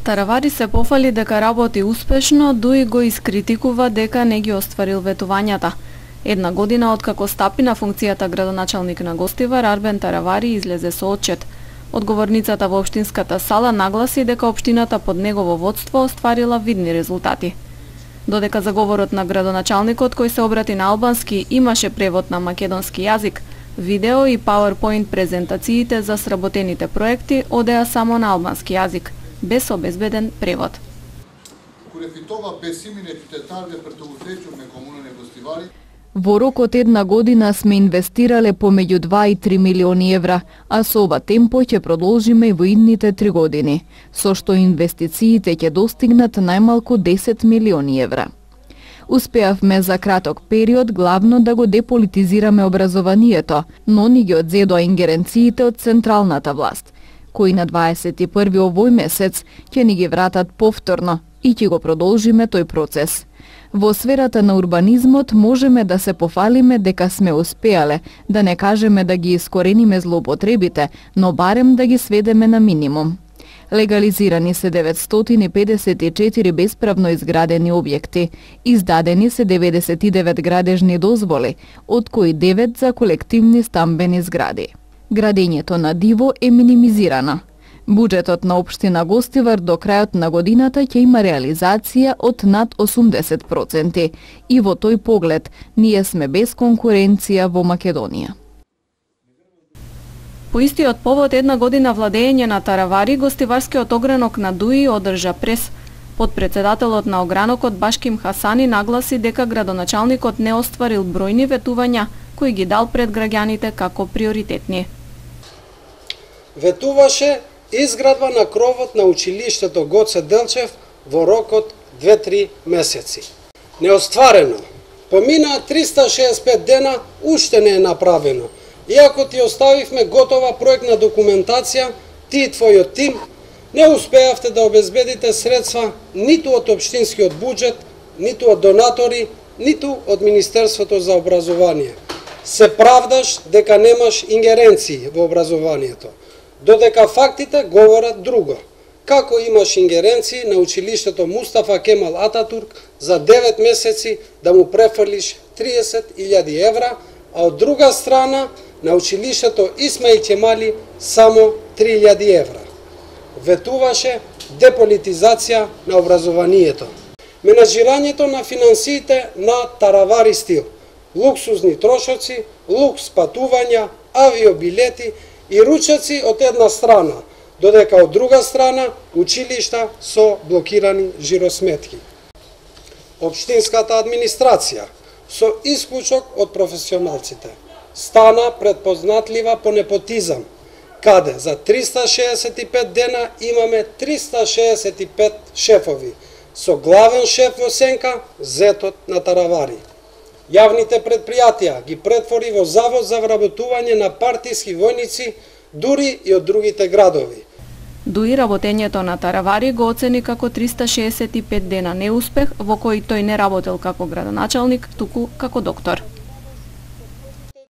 Таравари се пофали дека работи успешно, Дуи го искритикува дека не ги остварил ветувањата. Една година откако стапи на функцијата градоначалник на Гостивар, Арбен Таравари излезе со отчет. Одговорницата во општинската сала нагласи дека општината под негово водство остварила видни резултати. Додека заговорот на градоначалникот, кој се обрати на албански, имаше превод на македонски јазик, видео и PowerPoint презентациите за сработените проекти одеа само на албански јазик, без обезбеден превод. Во рок од една година сме инвестирале помеѓу 2 и 3 милиони евра, а со ова темпо ќе продолжиме и во идните 3 години, со што инвестициите ќе достигнат најмалку 10 милиони евра. Успеавме за краток период главно да го деполитизираме образованието, но ни ги одзедоа ингеренциите од централната власт, кои на 21 овој месец ќе ни ги вратат повторно и ќе го продолжиме тој процес. Во сферата на урбанизмот можеме да се пофалиме дека сме успеале, да не кажеме да ги искорениме злоупотребите, но барем да ги сведеме на минимум. Легализирани се 954 бесправно изградени објекти, издадени се 99 градежни дозволи, од кои 9 за колективни стамбени згради. Градењето на диво е минимизирано. Буџетот на општина Гостивар до крајот на годината ќе има реализација од над 80% и во тој поглед ние сме без конкуренција во Македонија. По истиот повод една година владење на Таравари, Гостиварскиот огранок на Дуи одржа прес. Подпредседателот на огранокот Башким Хасани нагласи дека градоначалникот не остварил бројни ветувања кои ги дал пред граѓаните како приоритетни. Ветуваше изградба на кровот на училиштето Гоце Делчев во рокот 2-3 месеци. Неостварено. Поминаа 365 дена, уште не е направено. Иако ти оставивме готова проектна документација, ти и твојот тим не успеавте да обезбедите средства ниту од општинскиот буџет, ниту од донатори, ниту од Министерството за образование. Се правдаш дека немаш ингеренции во образованието, додека фактите говорат друго. Како имаш ингеренции на училиштето Мустафа Кемал Ататурк за 9 месеци да му префрлиш 30.000 евра, а од друга страна на училиштето Исмаил Кемали само 3.000 евра. Ветуваше деполитизација на образованието. Менажирањето на финансиите на Таравари стил, луксузни трошоци, лукс патувања, авиобилети и ручаци од една страна, додека од друга страна училишта со блокирани жиросметки. Општинската администрација, со исклучок од професионалците, стана предпознатлива по непотизам, каде за 365 дена имаме 365 шефови, со главен шеф во сенка зетот на Таравари. Јавните предпријатија ги претвори во завод за вработување на партиски војници, дури и од другите градови. Дуи работењето на Таравари го оцени како 365 дена неуспех, во кој тој не работел како градоначалник, туку како доктор.